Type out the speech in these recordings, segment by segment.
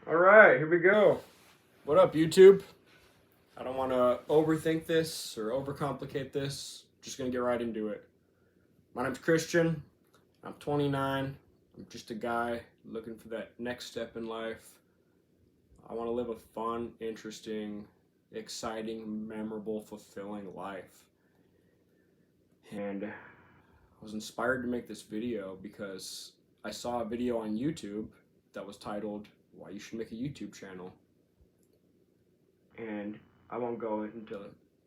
All right, here we go. What up, YouTube? I don't want to overthink this or overcomplicate this. Just gonna get right into it. My name's Christian. I'm 29. I'm just a guy looking for that next step in life. I want to live a fun, interesting, exciting, memorable, fulfilling life. And I was inspired to make this video because I saw a video on YouTube that was titled Why You Should Make a YouTube Channel. And I won't go into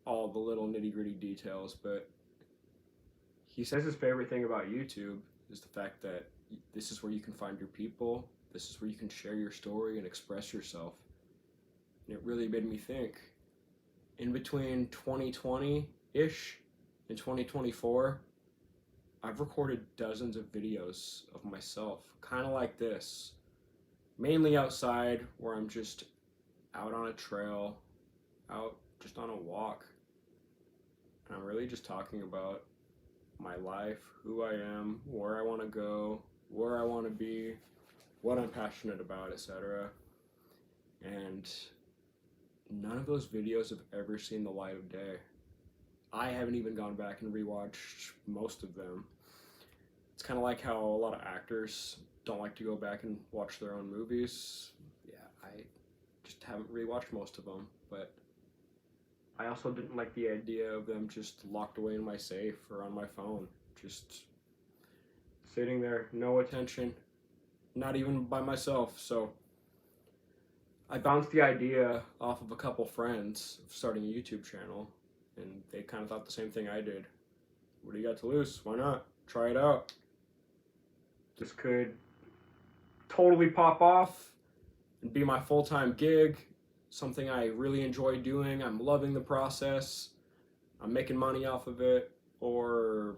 all the little nitty-gritty details, but he says his favorite thing about YouTube is the fact that this is where you can find your people, this is where you can share your story and express yourself. And it really made me think, in between 2020-ish and 2024, I've recorded dozens of videos of myself, kind of like this, mainly outside where I'm just out on a trail, out just on a walk, and I'm really just talking about my life, who I am, where I want to go, where I want to be, what I'm passionate about, etc. And none of those videos have ever seen the light of day. I haven't even gone back and rewatched most of them. It's kind of like how a lot of actors don't like to go back and watch their own movies. Yeah, I just haven't rewatched most of them, but I also didn't like the idea of them just locked away in my safe or on my phone, just sitting there, no attention, not even by myself. So I bounced the idea off of a couple friends of starting a YouTube channel, and they kind of thought the same thing I did. What do you got to lose? Why not? Try it out. This could totally pop off and be my full-time gig, something I really enjoy doing. I'm loving the process. I'm making money off of it, or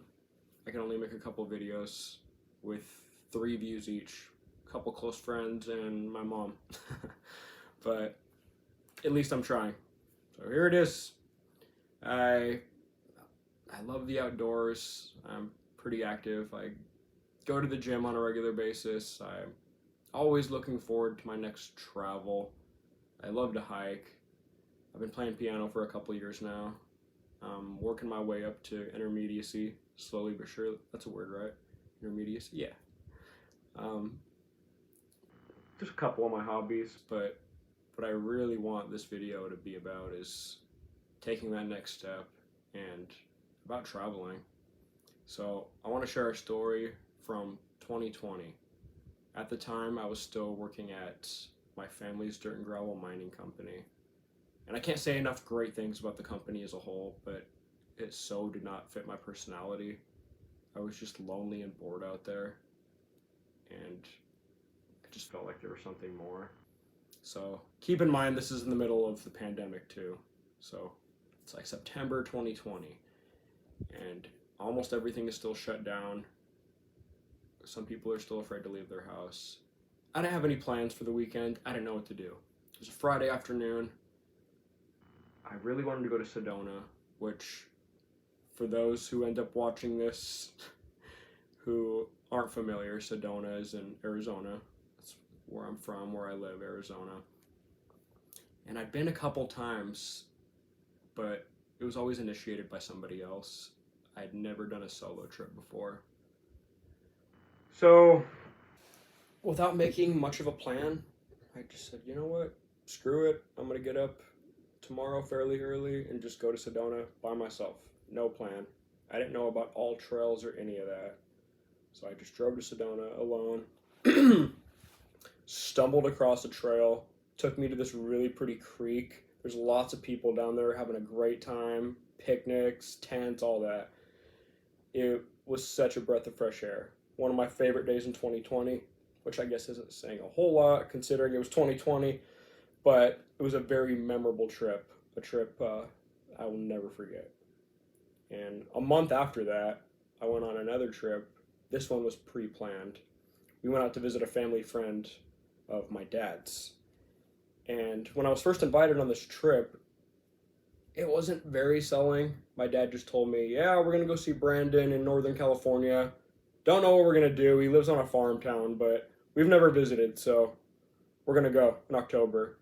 I can only make a couple videos with 3 views each, a couple close friends and my mom. But at least I'm trying. So here it is. I love the outdoors. I'm pretty active. I go to the gym on a regular basis. I'm always looking forward to my next travel. I love to hike. I've been playing piano for a couple years now. I'm working my way up to intermediacy, slowly but surely. That's a word, right? Intermediacy? Yeah. Just a couple of my hobbies, but what I really want this video to be about is taking that next step and about traveling. So I want to share a story from 2020. At the time, I was still working at my family's dirt and gravel mining company. And I can't say enough great things about the company as a whole, but it so did not fit my personality. I was just lonely and bored out there, and I just felt like there was something more. So keep in mind, this is in the middle of the pandemic too. So it's like September 2020, and almost everything is still shut down. Some people are still afraid to leave their house. I didn't have any plans for the weekend. I didn't know what to do. It was a Friday afternoon. I really wanted to go to Sedona, which, for those who end up watching this who aren't familiar, Sedona is in Arizona. That's where I'm from, where I live, Arizona. And I'd been a couple times, but it was always initiated by somebody else. I'd never done a solo trip before. So, without making much of a plan, I just said, you know what? Screw it. I'm going to get up tomorrow fairly early and just go to Sedona by myself. No plan. I didn't know about all trails or any of that. So I just drove to Sedona alone, stumbled across a trail, took me to this really pretty creek. There's lots of people down there having a great time, picnics, tents, all that. It was such a breath of fresh air. One of my favorite days in 2020, which I guess isn't saying a whole lot considering it was 2020, but it was a very memorable trip, a trip I will never forget. And a month after that, I went on another trip. This one was pre-planned. We went out to visit a family friend of my dad's. And when I was first invited on this trip, it wasn't very selling. My dad just told me, yeah, we're going to go see Brandon in Northern California. Don't know what we're going to do. He lives on a farm town, but we've never visited, so we're gonna go in October.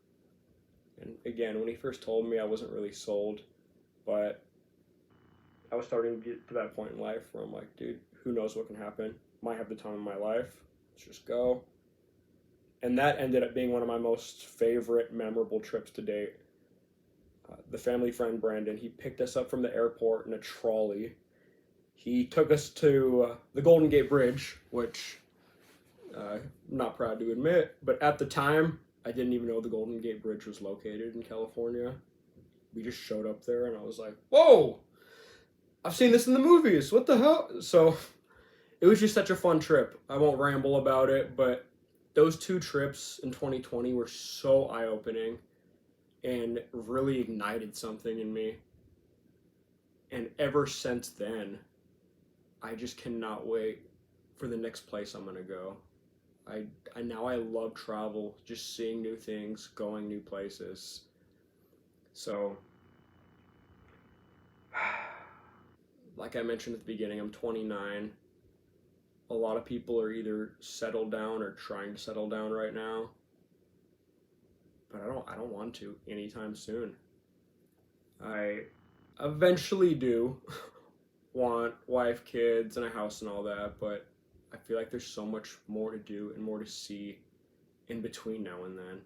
And again, when he first told me, I wasn't really sold, but I was starting to get to that point in life where I'm like, dude, who knows what can happen? Might have the time of my life. Let's just go. And that ended up being one of my most favorite, memorable trips to date. The family friend Brandon, he picked us up from the airport in a trolley. He took us to the Golden Gate Bridge, which I'm not proud to admit, but at the time, I didn't even know the Golden Gate Bridge was located in California. We just showed up there, and I was like, whoa! I've seen this in the movies. What the hell? So it was just such a fun trip. I won't ramble about it, but those 2 trips in 2020 were so eye-opening and really ignited something in me. And ever since then, I just cannot wait for the next place I'm gonna go. I now I love travel, just seeing new things, going new places. So, like I mentioned at the beginning, I'm 29. A lot of people are either settled down or trying to settle down right now. But I don't want to anytime soon. I eventually do want wife, kids, and a house and all that, but I feel like there's so much more to do and more to see in between now and then.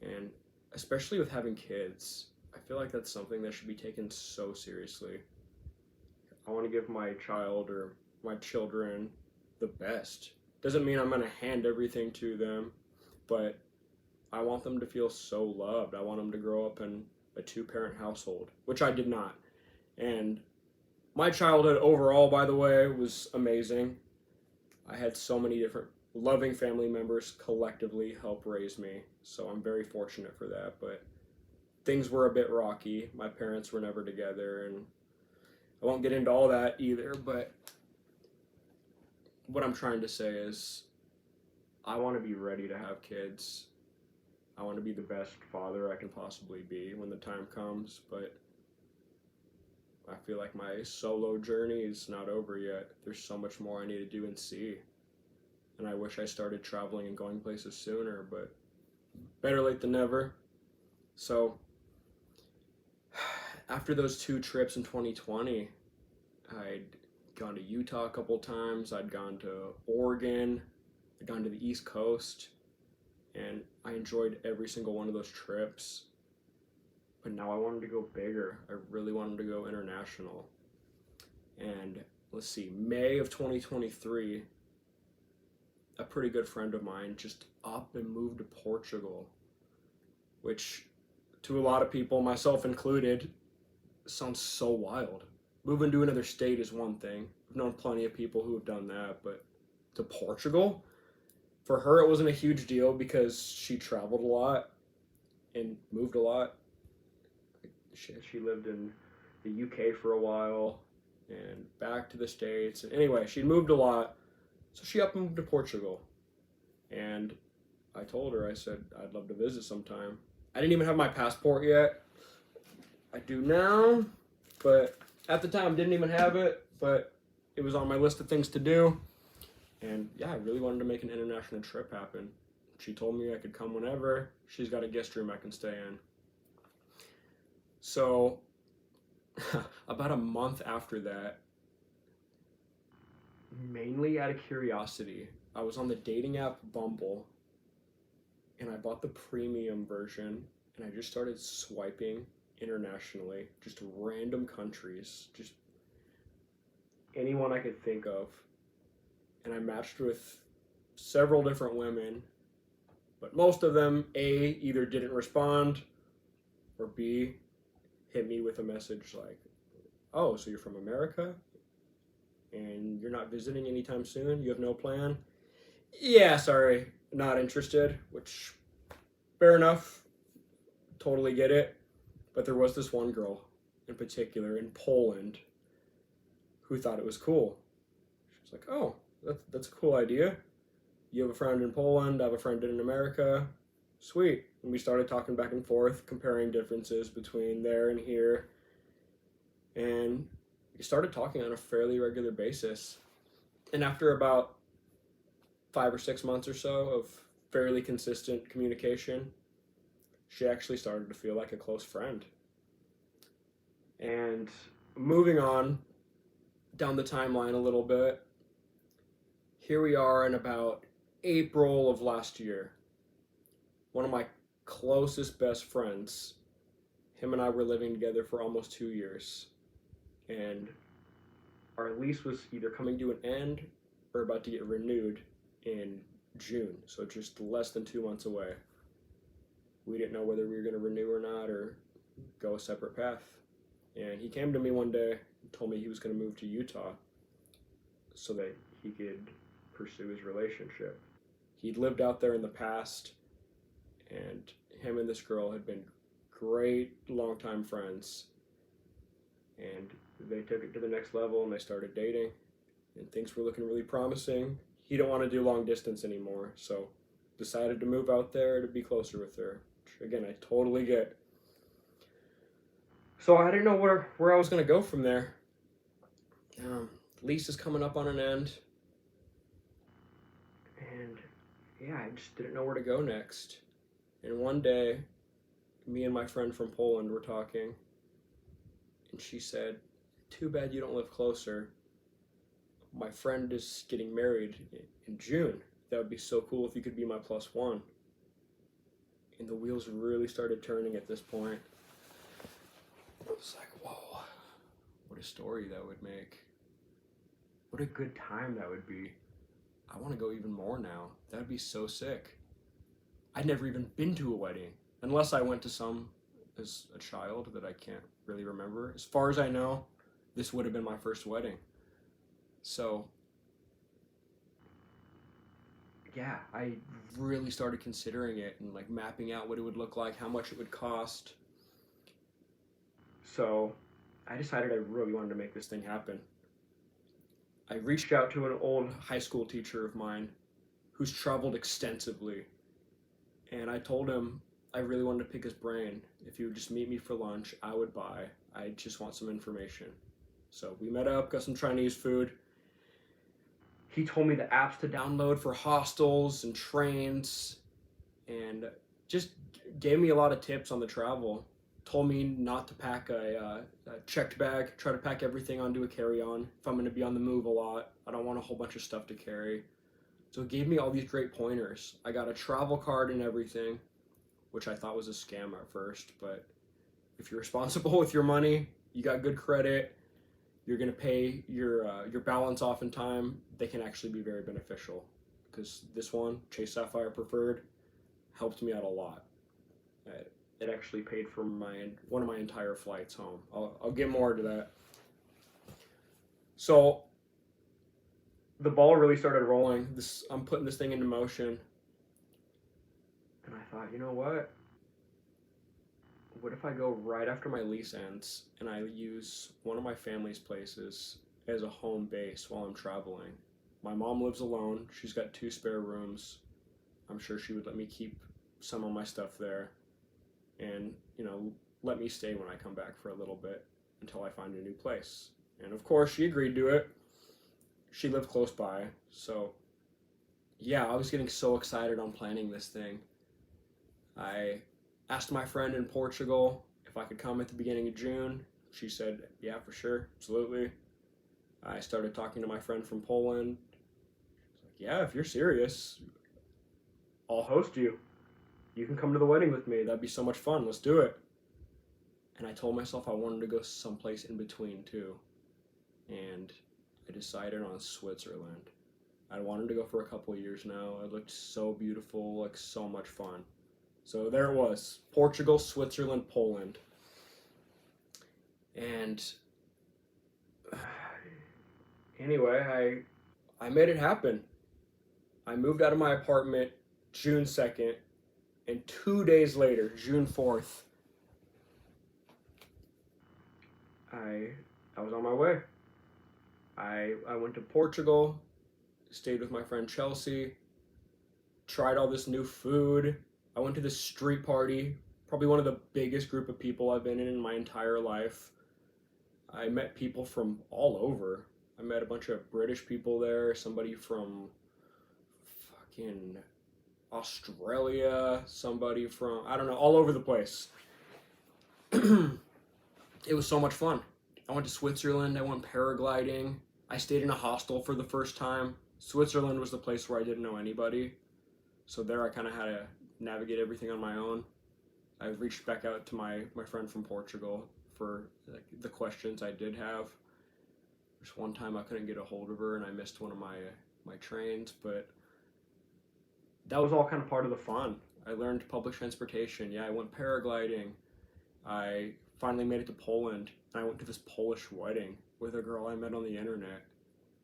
And especially with having kids, I feel like that's something that should be taken so seriously. I want to give my child or my children the best. Doesn't mean I'm going to hand everything to them, but I want them to feel so loved. I want them to grow up in a 2-parent household, which I did not. And my childhood overall, by the way, was amazing. I had so many different loving family members collectively help raise me, so I'm very fortunate for that. But things were a bit rocky. My parents were never together, and I won't get into all that either, but what I'm trying to say is I want to be ready to have kids. I want to be the best father I can possibly be when the time comes, but I feel like my solo journey is not over yet. There's so much more I need to do and see. And I wish I started traveling and going places sooner, but better late than never. So, after those 2 trips in 2020, I'd gone to Utah a couple times, I'd gone to Oregon, I'd gone to the East Coast, and I enjoyed every single one of those trips. But now I wanted to go bigger. I really wanted to go international. And let's see, May of 2023, a pretty good friend of mine just up and moved to Portugal, which to a lot of people, myself included, sounds so wild. Moving to another state is one thing. I've known plenty of people who have done that, but to Portugal? For her, it wasn't a huge deal because she traveled a lot and moved a lot. She lived in the UK for a while and back to the States. And anyway, she moved a lot, so she up and moved to Portugal. And I told her, I said, I'd love to visit sometime. I didn't even have my passport yet. I do now, but at the time didn't even have it, but it was on my list of things to do. And yeah, I really wanted to make an international trip happen. She told me I could come whenever. She's got a guest room I can stay in. So, about a month after that, mainly out of curiosity, I was on the dating app Bumble, and I bought the premium version, and I just started swiping internationally, just random countries, just anyone I could think of. And I matched with several different women, but most of them, A, either didn't respond, or B, hit me with a message like, oh, so you're from America? And you're not visiting anytime soon? You have no plan? Yeah, sorry, not interested, which, fair enough, totally get it. But there was this one girl in particular in Poland who thought it was cool. She was like, oh, that's a cool idea. You have a friend in Poland, I have a friend in America. Sweet. And we started talking back and forth, comparing differences between there and here. And we started talking on a fairly regular basis. And after about 5 or 6 months or so of fairly consistent communication, she actually started to feel like a close friend. And moving on down the timeline a little bit, here we are in about April of last year. One of my closest best friends, him and I were living together for almost 2 years. And our lease was either coming to an end or about to get renewed in June. So just less than 2 months away. We didn't know whether we were going to renew or not or go a separate path. And he came to me one day and told me he was going to move to Utah so that he could pursue his relationship. He'd lived out there in the past, and him and this girl had been great longtime friends. And they took it to the next level and they started dating, and things were looking really promising. He didn't want to do long distance anymore, so decided to move out there to be closer with her. Which, again, I totally get. So I didn't know where I was going to go from there. Lease is coming up on an end. And yeah, I just didn't know where to go next. And one day, me and my friend from Poland were talking, and she said, "Too bad you don't live closer. My friend is getting married in June. That would be so cool if you could be my plus one." And the wheels really started turning at this point. I was like, whoa, what a story that would make. What a good time that would be. I want to go even more now. That would be so sick. I'd never even been to a wedding, unless I went to some as a child that I can't really remember. As far as I know, this would have been my first wedding. So, yeah, I really started considering it and like mapping out what it would look like, how much it would cost. So, I decided I really wanted to make this thing happen. I reached out to an old high school teacher of mine who's traveled extensively, and I told him I really wanted to pick his brain. If he would just meet me for lunch, I would buy. I just want some information. So we met up, got some Chinese food. He told me the apps to download for hostels and trains, and just gave me a lot of tips on the travel. Told me not to pack a checked bag, try to pack everything onto a carry-on if I'm going to be on the move a lot. I don't want a whole bunch of stuff to carry. So it gave me all these great pointers. I got a travel card and everything, which I thought was a scam at first, but if you're responsible with your money, you got good credit, you're going to pay your balance off in time, they can actually be very beneficial. Because this one, Chase Sapphire Preferred, helped me out a lot. It actually paid for one of my entire flights home. I'll get more to that. So the ball really started rolling. I'm putting this thing into motion. And I thought, you know what? What if I go right after my lease ends and I use one of my family's places as a home base while I'm traveling? My mom lives alone. She's got 2 spare rooms. I'm sure she would let me keep some of my stuff there and, let me stay when I come back for a little bit until I find a new place. And of course, she agreed to it. She lived close by. So, yeah, I was getting so excited on planning this thing. I asked my friend in Portugal if I could come at the beginning of June. She said, yeah, for sure, absolutely. I started talking to my friend from Poland. She's like, yeah, if you're serious, I'll host you. You can come to the wedding with me. That'd be so much fun. Let's do it. And I told myself I wanted to go someplace in between too. And I decided on Switzerland. I wanted to go for a couple of years now. It looked so beautiful, like so much fun. So there it was. Portugal, Switzerland, Poland. And anyway, I made it happen. I moved out of my apartment June 2nd, and 2 days later, June 4th, I was on my way. I went to Portugal, stayed with my friend Chelsea, tried all this new food. I went to this street party, probably one of the biggest group of people I've been in my entire life. I met people from all over. I met a bunch of British people there, somebody from fucking Australia, somebody from, I don't know, all over the place. It was so much fun. I went to Switzerland, I went paragliding, I stayed in a hostel for the first time. Switzerland was the place where I didn't know anybody, so there I kind of had to navigate everything on my own. I reached back out to my friend from Portugal for like, the questions I did have. There's one time I couldn't get a hold of her and I missed one of my trains, but that was all kind of part of the fun. I learned public transportation. Yeah, I went paragliding. I finally made it to Poland, and I went to this Polish wedding with a girl I met on the internet,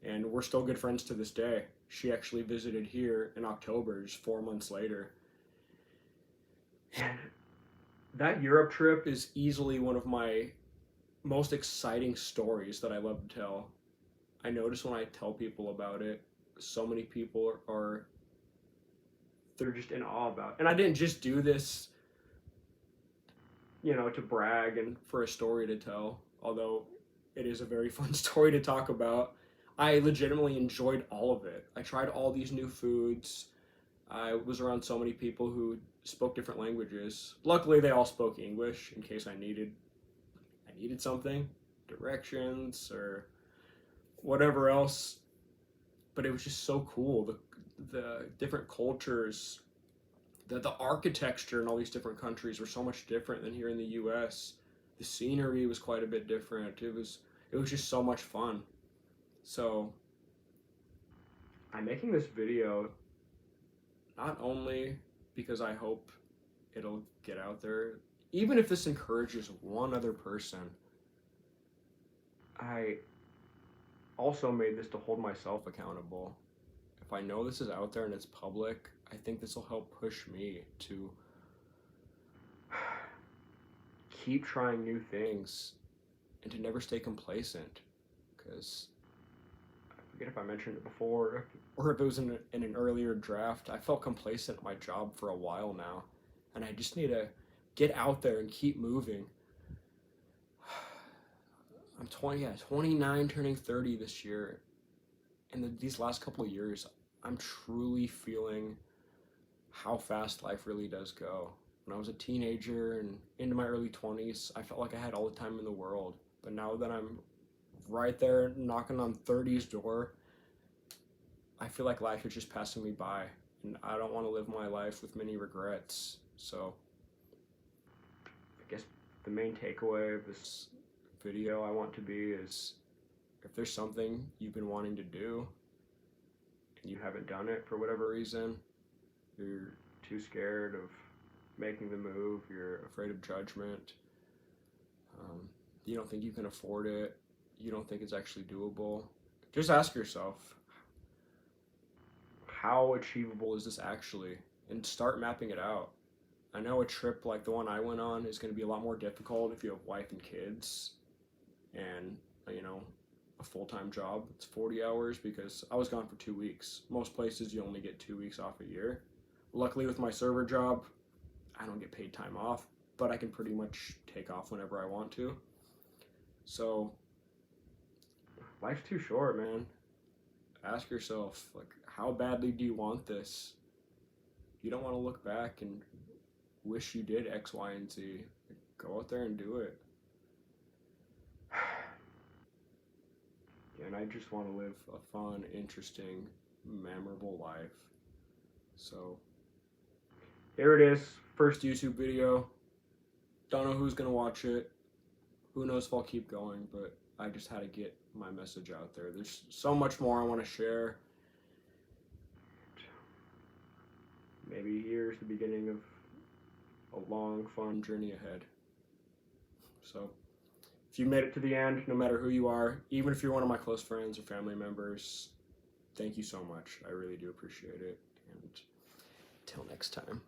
and we're still good friends to this day. She actually visited here in October, just 4 months later. And that Europe trip is easily one of my most exciting stories that I love to tell. I notice when I tell people about it, so many people are they're just in awe about it. And I didn't just do this, to brag and for a story to tell, although it is a very fun story to talk about. I legitimately enjoyed all of it. I tried all these new foods. I was around so many people who spoke different languages. Luckily, they all spoke English in case I needed something, directions or whatever else. But it was just so cool. The different cultures, the architecture in all these different countries were so much different than here in the U.S. The scenery was quite a bit different. It was just so much fun. So I'm making this video not only because I hope it'll get out there, even if this encourages one other person. I also made this to hold myself accountable. If I know this is out there and it's public, I think this will help push me to keep trying new things and to never stay complacent. Because I forget if I mentioned it before or if it was in an earlier draft. I felt complacent at my job for a while now, and I just need to get out there and keep moving. I'm 29, turning 30 this year, and these last couple of years, I'm truly feeling how fast life really does go. When I was a teenager and into my early 20s, I felt like I had all the time in the world. But now that I'm right there knocking on 30's door, I feel like life is just passing me by, and I don't want to live my life with many regrets. So I guess the main takeaway of this video I want to be is, if there's something you've been wanting to do and you haven't done it for whatever reason, you're too scared of making the move, you're afraid of judgment, you don't think you can afford it, you don't think it's actually doable, just ask yourself, how achievable is this actually? And start mapping it out. I know a trip like the one I went on is going to be a lot more difficult if you have wife and kids and, a full-time job. It's 40 hours because I was gone for 2 weeks. Most places you only get 2 weeks off a year. Luckily with my server job, I don't get paid time off, but I can pretty much take off whenever I want to. So life's too short, man. Ask yourself, how badly do you want this? You don't want to look back and wish you did X, Y, and Z. Go out there and do it. And I just want to live a fun, interesting, memorable life. So here it is, first YouTube video. Don't know who's gonna watch it. Who knows if I'll keep going, but I just had to get my message out there. There's so much more I want to share. Maybe here's the beginning of a long, fun journey ahead. So if you made it to the end, no matter who you are, even if you're one of my close friends or family members, thank you so much. I really do appreciate it. And until next time.